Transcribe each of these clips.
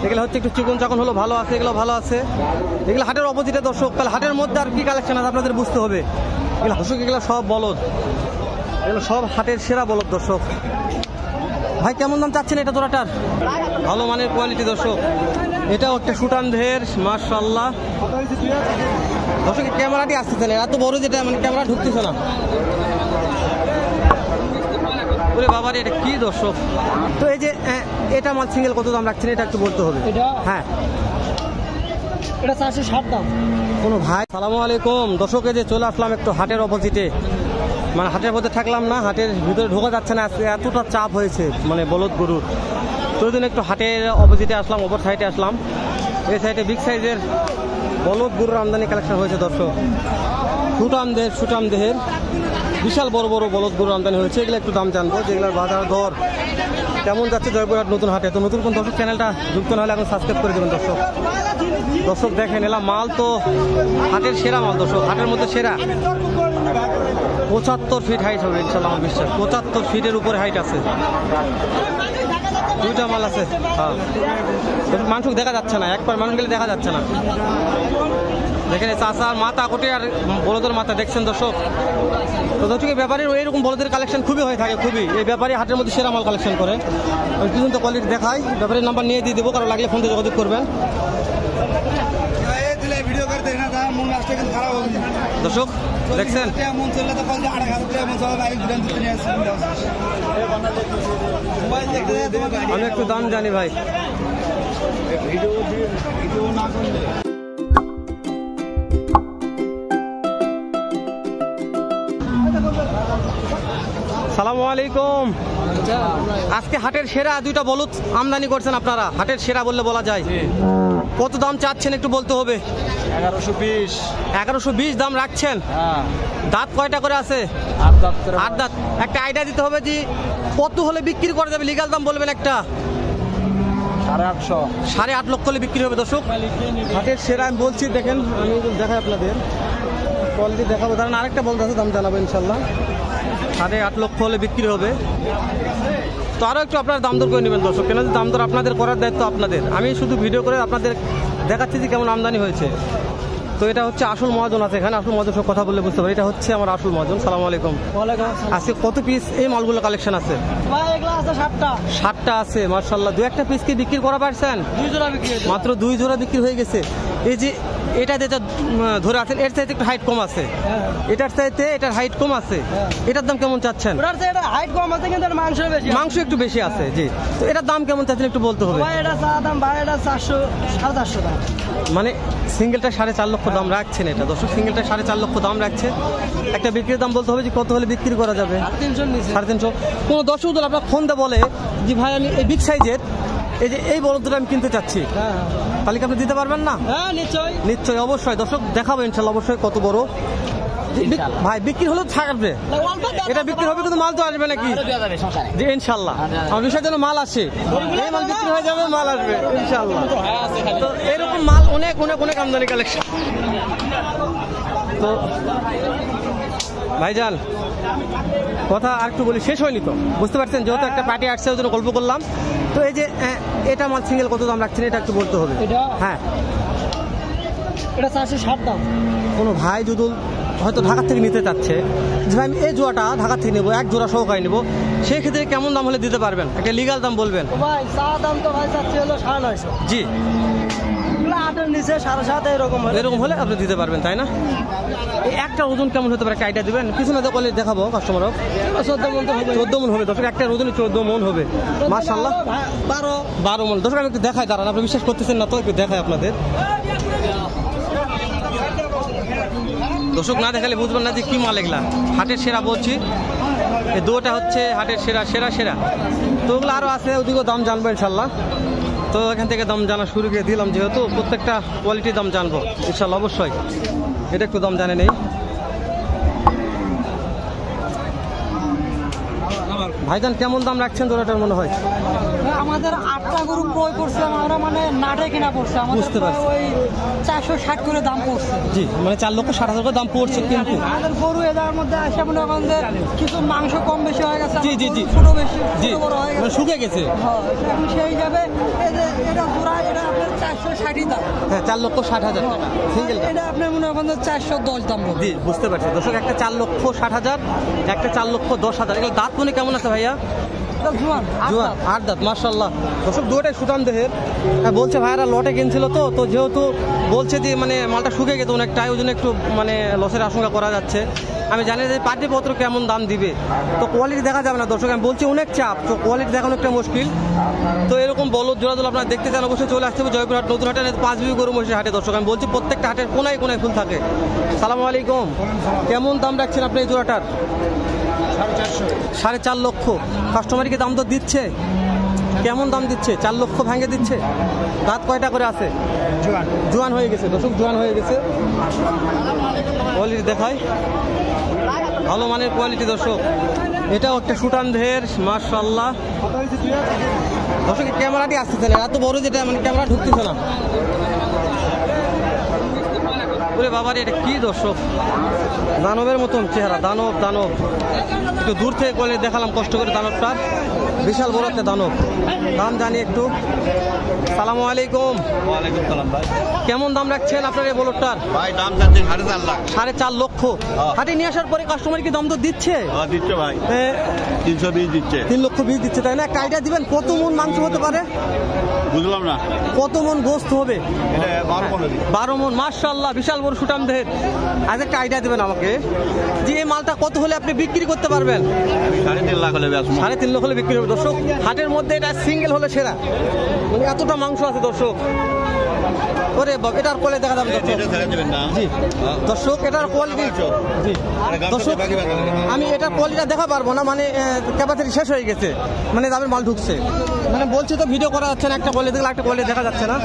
এগুলো হচ্ছে একটু চিকন চাকন হলো ভালো আছে, এগুলো ভালো আছে। এগুলো হাটের অপোজিটে দর্শক, তাহলে হাটের মধ্যে আর কি কালেকশন আছে আপনাদের বুঝতে হবে। এগুলো দর্শক এগুলো সব বলদ, এগুলো সব হাটের সেরা বলদ দর্শক। ভাই কেমন দাম চাচ্ছেন এটা জোড়াটার? ভালো মানের কোয়ালিটি দর্শক। এটাও একটা সুটান ধের, মাশাআল্লাহ। দর্শক ক্যামেরাটি আসতেছে না, এত বড় যেটা মানে ক্যামেরা ঢুকতেছে না। ওরে বাবারে এটা কি দর্শক। তো এই যে এটা মাল সিঙ্গেল কত দাম রাখছেন এটা একটু বলতে হবে। হ্যাঁ এটা 460 দাম। কোনো ভাই সালামু আলাইকুম। দর্শকে যে চলে আসলাম একটু হাটের অপোজিটে, মানে হাটের মধ্যে থাকলাম না, হাটের ভিতরে ঢোকা যাচ্ছে না, আজকে এতটা চাপ হয়েছে মানে বলদ গরুর। তো ওই জন্য একটু হাটের অপোজিটে আসলাম, ওপর সাইডে আসলাম। এই সাইডে বিগ সাইজের বলদ গরুর আমদানি কালেকশন হয়েছে দর্শক। সুটাম দেহের বিশাল বড় বড় বলদ গরুর আমদানি হয়েছে। এগুলো একটু দাম জানবো, যেগুলোর বাজার দর কেমন যাচ্ছে জয়পুরহাট নতুন হাটে। তো নতুন কোন দর্শক চ্যানেলটা যুক্ত না হলে এখন সাবস্ক্রাইব করে দেবেন দর্শক। দর্শক দেখেন এলাম মাল তো হাটের সেরা মাল দর্শক, হাটের মধ্যে সেরা। 75 ফিট হাইট হবে ইনশাল্লাহ আমার বিশ্বাস। 75 ফিটের উপরে হাইট আছে। দুইটা মাল আছে। হ্যাঁ মাংস দেখা যাচ্ছে না, একবার মানুষ গেলে দেখা যাচ্ছে না। দেখেন চাষার মাথা কোটে আর বলদের মাথা দেখছেন দর্শক। তো দর্শক এই ব্যাপারে এইরকম বলদের কালেকশন খুবই হয়ে থাকে, খুবই। এই ব্যাপারে হাটের মধ্যে সেরা মাল কালেকশন করে। আমি কিছু তো কোয়ালিটি দেখাই, ব্যাপারের নাম্বার নিয়ে দিয়ে দেবো, কারো লাগলে ফোন দিয়ে যোগাযোগ করবেন দর্শক। দেখছেন আমি একটু দাম জানি ভাই। সালামু আলাইকুম। আজকে হাটের সেরা দুইটা বলদ আমদানি করছেন আপনারা, হাটের সেরা বললে বলা যায়। কত দাম চাচ্ছেন একটু বলতে হবে। 1120। 1120 দাম রাখছেন। দাঁত কয়টা করে আছে? 8 দাঁত। একটা আইডিয়া দিতে হবে যে কত হলে বিক্রি করা যাবে, লিগাল দাম বলবেন একটা। 8.5 লক্ষ হলে বিক্রি হবে দর্শক। হাটের সেরা আমি বলছি, দেখেন আমি দেখাই আপনাদের কোয়ালিটি দেখাবো। কারণ আরেকটা বলতে আছে, দাম জানাবো ইনশাল্লাহ। 8.5 লক্ষ হলে বিক্রি হবে। তো আরও একটু আপনারা দাম দর করে নেবেন দর্শক, কেন দাম দর আপনাদের করার দায়িত্ব আপনাদের। আমি শুধু ভিডিও করে আপনাদের দেখাচ্ছি যে কেমন আমদানি হয়েছে। তো এটা হচ্ছে আসল মহাজন আছে এখানে, আসল মহাজন সব কথা বললে বুঝতে পারি। এটা হচ্ছে আমার আসল মহাজন। সালামু আলাইকুম। আজকে কত পিস এই মালগুলো কালেকশন আছে? 60টা আছে মাশাআল্লাহ। 2-1টা পিস কি বিক্রি করা পারছেন? 2 জোড়া বিক্রি, মাত্র 2 জোড়া বিক্রি হয়ে গেছে। এই যে এটা যেটা ধরে আছেন এর চাইতে একটু হাইট কম আছে, এটার চাইতে এটার হাইট কম আছে। এটার দাম কেমন চাচ্ছেন? হাইট কম আছে কিন্তু মাংস বেশি, মাংস একটু বেশি আছে। জি, তো এটার দাম কেমন চাচ্ছেন একটু বলতে হবে। এটা দাম ভাই, এটা 400 450 দাম। মানে সিঙ্গেলটা 4.5 লক্ষ দাম রাখছেন এটা দর্শক, সিঙ্গেলটা 4.5 লক্ষ দাম রাখছে। একটা বিক্রির দাম বলতে হবে যে কত হলে বিক্রি করা যাবে। 350। কোনো দর্শক দল আপনার ফোন দিয়ে বলে যে ভাই আমি এই বিগ সাইজের এই যে এই বলদটা আমি কিনতে চাচ্ছি, তাহলে কি আপনি দিতে পারবেন না? হ্যাঁ নিশ্চয়ই অবশ্যই দর্শক দেখাবো ইনশাল্লাহ অবশ্যই কত বড়। ভাই বিক্রি হলো থাকবে, এটা বিক্রি হবে কিন্তু মাল তো আসবে নাকি? জি ইনশাল্লাহ আমার বিষয় যেন মাল আসে, এই মাল বিক্রি হয়ে যাবে, মাল আসবে ইনশাল্লাহ। তো এরকম মাল অনেক অনেক অনেক আমদানি কালেকশন। তো ভাইজান কথা আর একটু বলি, শেষ হয়নি তো, বুঝতে পারছেন, যেহেতু একটা পার্টি আসছে ওই জন্য গল্প করলাম। তো এই যে এটা মাল সিঙ্গেল কত দাম রাখছেন এটা একটু বলতে হবে। হ্যাঁ এটা 460 দাম। কোনো ভাই যদি হয়তো ঢাকা থেকে নিতে চাচ্ছে যে ভাই আমি এই জোড়াটা ঢাকা থেকে নেবো, এক জোড়া সহকারে নেবো, সেই ক্ষেত্রে কেমন দাম হলে দিতে পারবেন? একটা লিগাল দাম বলবেন। ভাই দাম তো ভাই চাচ্ছি হলো 950। জি, 8-এর নিচে 7.5 এরকম হলে আপনি দিতে পারবেন, তাই না? এই একটা ওজন কেমন হতে পারে একটা আইডিয়া দিবেন? পিছনে তো কোয়ালিটি দেখাবো কাস্টমারও। 14 মন তো হবে। 14 মন হবে দর্শক, একটা ওজন 14 মন হবে মাশাআল্লাহ। 12 মন দর্শক। আমি একটু দেখাই, দাঁড়ান, আপনি বিশ্বাস করতেছেন না তো একটু দেখাই আপনাদের। দর্শক না দেখালে বুঝবেন না যে কি মাল এগুলা। হাটের সেরা বলছি, এই দুটা হচ্ছে হাটের সেরা সেরা সেরা। তো ওগুলো আরও আছে, ওদিকেও দাম জানবো ইনশাল্লাহ। তো এখান থেকে দাম জানা শুরু করে দিলাম, যেহেতু প্রত্যেকটা কোয়ালিটির দাম জানবো ইনশাল্লাহ অবশ্যই। এটা একটু দাম জানে নেই ভাইজান, কেমন দাম রাখছেন জোড়াটার মনে হয়? আমাদের 8টা গরু ক্রয় করছিলাম আমরা, মানে নাটে কিনা পড়ছে আমাদের ওই 460 করে দাম পড়ছে। জি, মানে 4,60,000 করে দাম পড়ছে। কিন্তু আমাদের গরু এদের মধ্যে আসে মনে করেন যে কিছু মাংস কম বেশি হয়ে গেছে। জি জি জি, ছোট বেশি জি বড় হয়ে গেছে, শুকিয়ে গেছে। সেই হিসাবে এটা জোড়া এটা 460 দাম। হ্যাঁ 4,60,000 টাকা সিঙ্গেল। এটা আপনার মনে হয় 410 দাম হবে। জি বুঝতে পারছি দর্শক, একটা 4,60,000, একটা 4,10,000। এগুলো দাঁত মনে কেমন আছে ভাইয়া? জুয়ান জুয়ান 8 দাঁত মাশাআল্লাহ। দর্শক দুটোটাই সুঠাম দেহের। বলছে ভাইয়ারা লটে কিনছিল তো যেহেতু বলছে যে মানে মালটা শুকিয়ে গেছে অনেকটাই, ওই জন্য একটু মানে লসের আশঙ্কা করা যাচ্ছে। আমি জানি যে পাটিপত্র কেমন দাম দিবে, তো কোয়ালিটি দেখা যাবে না দর্শক। আমি বলছি অনেক চাপ, তো কোয়ালিটি দেখানো একটা মুশকিল। তো এরকম বলদ জোড়াদোল আপনারা দেখতে চান অবশ্যই চলে আসতে হবে জয়পুরহাট নতুন হাটে, 5 বিঘি গরু মহিষের হাটে দর্শক। আমি বলছি প্রত্যেকটা হাটের কোনায় কোনায় ফুল থাকে। সালামু আলাইকুম, কেমন দাম রাখছেন আপনি এই জোড়াটার? 4.5 লক্ষ। কাস্টমারকে দাম তো দিচ্ছে, কেমন দাম দিচ্ছে? 4 লক্ষ ভাঙে দিচ্ছে। দাঁত কয়টা করে আছে? জোয়ান হয়ে গেছে দর্শক, জোয়ান হয়ে গেছে। কোয়ালিটি দেখায়, ভালো মানের কোয়ালিটি দর্শক। এটাও একটা সুটান দেহের মাশাআল্লাহ। দর্শক ক্যামেরাটি আসতেছে না, এত বড় যেটা মানে ক্যামেরা ঢুকতেছে না। ওরে বাবারে, এটা কি দর্শক, দানবের মতন চেহারা, দানব দানব। একটু দূর থেকে কোয়ালিটি দেখালাম কষ্ট করে দানবটার, বিশাল বড় একটা দানব। দাম জানি একটু। সালামু আলাইকুম। ওয়ালাইকুম সালাম ভাই। কেমন দাম রাখছেন আপনার এই বলদটার? ভাই দাম চাচ্ছি 4.5 লাখ। 4.5 লক্ষ। হাটে নিয়ে আসার পরে কাস্টমার কি দাম তো দিচ্ছে? দিচ্ছে ভাই, 320 দিচ্ছে। 3,20,000 দিচ্ছে তাই না? একটা আইডিয়া দিবেন কত মন মাংস হতে পারে? বুঝলাম না, কত মন গোস্ত হবে? এটা 12 মন মাশাআল্লাহ, বিশাল বড় সুটাম দেহের। আজ একটা আইডিয়া দিবেন আমাকে যে এই মালটা কত হলে আপনি বিক্রি করতে পারবেন? 3.5 লাখ হলে বেশ। 3.5 লক্ষ হলে বিক্রি হবে দর্শক। হাটের মধ্যে এটা সিঙ্গেল হলে সেরা, মানে এতটা মাংস আছে দর্শক। ওরে বাবা, এটার কোয়ালিটি দেখা যাবে দর্শক। এটা ছেড়ে দিবেন না। জি দর্শক, এটার কোয়ালিটি। জি দর্শক, আমি এটার কোয়ালিটি দেখা পারবো না, মানে ক্যাপাসিটি শেষ হয়ে গেছে, মানে দামের মাল ঢুকছে। মানে বলছি তো ভিডিও করা যাচ্ছে না, একটা কোয়ালিটি দেখলে একটা কোয়ালিটি দেখা যাচ্ছে না,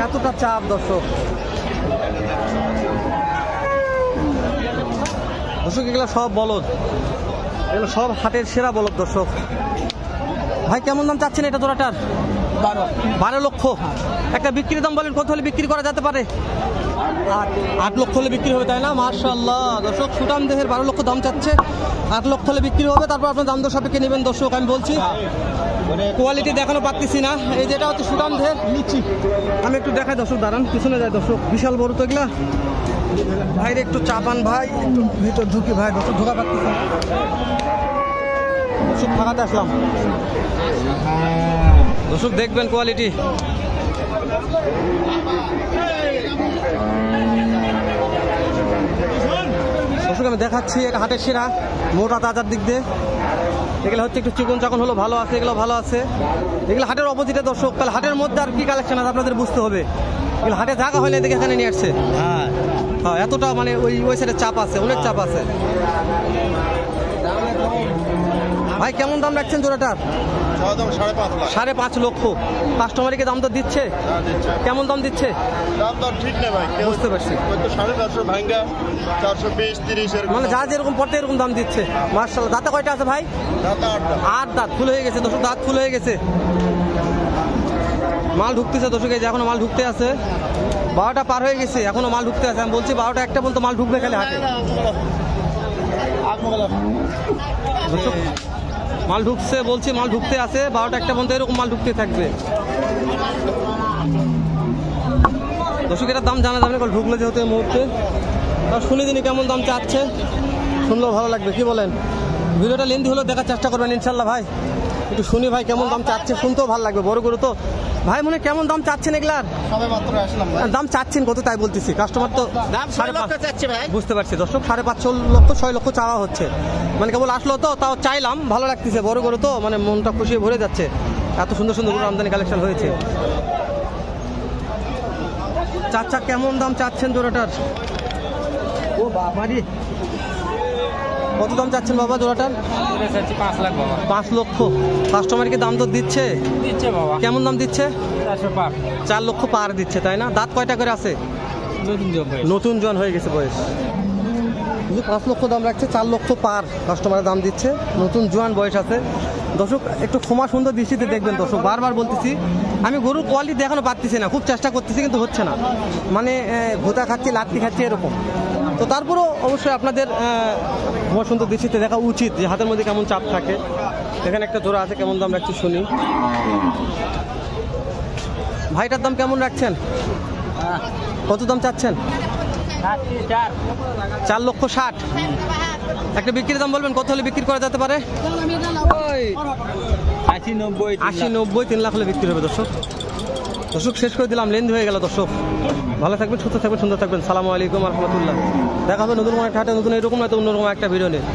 এতটা চাপ দর্শক। দর্শক এগুলো সব বলদ, এগুলো সব হাটের সেরা বলদ দর্শক। ভাই কেমন দাম চাচ্ছেন এটা জোড়াটার? 12 লক্ষ। একটা বিক্রির দাম বলেন কত হলে বিক্রি করা যেতে পারে? 8 লক্ষ হলে বিক্রি হবে তাই না? মাশাআল্লাহ দর্শক, সুটাম দেহের 12 লক্ষ দাম চাচ্ছে, 8 লক্ষ হলে বিক্রি হবে। তারপর আপনার দাম দর সাপেক্ষে নেবেন দর্শক। আমি বলছি কোয়ালিটি দেখানো পারতেছি না। এই যেটা হচ্ছে সুটাম দেহের নিচি, আমি একটু দেখাই দর্শক, দাঁড়ান পিছনে যায় দর্শক, বিশাল বড় তো এগুলা। ভাইরে একটু চাপান ভাই, একটু ভিতর ঢুকি ভাই, দর্শক ঢোকা পারতেছি না, দর্শক ফাঁকাতে আসলাম। দর্শক দেখবেন কোয়ালিটি। দর্শক আমি দেখাচ্ছি এটা হাটের সেরা, মোটা তাজার দিক দিয়ে। এগুলো হচ্ছে একটু চিকন চাকন হলো ভালো আছে, এগুলো ভালো আছে। এগুলো হাটের অপোজিটে দর্শক, তাহলে হাটের মধ্যে আর কি কালেকশন আছে আপনাদের বুঝতে হবে। এগুলো হাটে জায়গা হয় না, দেখে এখানে নিয়ে আসছে। হ্যাঁ হ্যাঁ, এতটা মানে ওই সাইডে চাপ আছে, অনেক চাপ আছে। ভাই কেমন দাম রাখছেন জোড়াটার? 5.5 লক্ষ। কাস্টমারকে দাম তো দিচ্ছে? কেমন দাম দিচ্ছে? দাম তো ঠিক না ভাই, বুঝতে পারছি। 450 ভাঙ্গা 420 30 এর মানে যা যেরকম পড়তে এরকম দাম দিচ্ছে মাশাআল্লাহ। দাঁতে কয়টা আছে ভাই? 8 দাঁত ফুল হয়ে গেছে দর্শক, দাঁত ফুল হয়ে গেছে। মাল ঢুকতেছে দর্শক, এই যে এখনো মাল ঢুকতে আছে। 12টা পার হয়ে গেছে, এখনো মাল ঢুকতে আছে। আমি বলছি 12টা 1টা পর্যন্ত মাল ঢুকবে খালি হাটে দর্শক। মাল ঢুকছে বলছি, মাল ঢুকতে আছে, 12টা 1টা পর্যন্ত এরকম মাল ঢুকতে থাকবে দর্শক। এটার দাম জানা যাবে না, ঢুকলে যেহেতু এই মুহূর্তে। আর শুনে দিনই কেমন দাম চাচ্ছে, শুনলেও ভালো লাগবে, কি বলেন? ভিডিওটা লেন্দি হলেও দেখার চেষ্টা করবেন ইনশাল্লাহ ভাই। একটু শুনি ভাই কেমন দাম চাচ্ছে, শুনতেও ভালো লাগবে, বড় গরু তো। ভাই মনে কেমন দাম চাচ্ছেন এগুলার? সবে মাত্র আসলাম ভাই। দাম চাচ্ছেন কত তাই বলতেছি, কাস্টমার তো দাম 6 লক্ষ চাচ্ছে ভাই। বুঝতে পারছি দর্শক, 5.5 লক্ষ 6 লক্ষ চাওয়া হচ্ছে। মানে কেবল আসলো তো, তাও চাইলাম, ভালো লাগতেছে, বড় গরু তো, মানে মনটা খুশি ভরে যাচ্ছে। এত সুন্দর সুন্দর গরু আমদানি কালেকশন হয়েছে। চাচা কেমন দাম চাচ্ছেন জোড়াটার? ও বাবারি, কত দাম চাচ্ছেন বাবা জোড়াটার? 5 লাখ বাবা। 5 লক্ষ। কাস্টমারকে দাম তো দিচ্ছে? দিচ্ছে বাবা। কেমন দাম দিচ্ছে? 400 পার। 4 লক্ষ পার দিচ্ছে তাই না? দাঁত কয়টা করে আছে? নতুন জন হয়ে গেছে বয়স। 5 লক্ষ দাম রাখছে, 4 লক্ষ পার কাস্টমারের দাম দিচ্ছে, নতুন জোয়ান বয়স আছে দর্শক। একটু ক্ষমা সুন্দর দৃষ্টিতে দেখবেন দর্শক, বারবার বলতেছি আমি গরুর কোয়ালিটি দেখানো পারতেছি না, খুব চেষ্টা করতেছি কিন্তু হচ্ছে না, মানে ভোতা খাচ্ছি লাত্তি খাচ্ছি এরকম। তো তারপরেও অবশ্যই আপনাদের ক্ষমা সুন্দর দৃষ্টিতে দেখা উচিত যে হাতের মধ্যে কেমন চাপ থাকে। এখানে একটা জোড়া আছে, কেমন দাম রাখছি শুনি। ভাইটার দাম কেমন রাখছেন? কত দাম চাচ্ছেন? 4,60,000। একটা বিক্রির দাম বলবেন, কত হলে বিক্রি করা যেতে পারে? 80-90, 3 লাখ হলে বিক্রি হবে। দর্শক শেষ করে দিলাম, লেন্দি হয়ে গেল। দর্শক ভালো থাকবেন, সুস্থ থাকবেন, সুন্দর থাকবেন। সালামু আলাইকুম রহমতুল্লাহ। দেখা হবে নতুন কোনো একটা হাটে, নতুন এরকম নয়তো অন্যরকম একটা ভিডিও নিয়ে।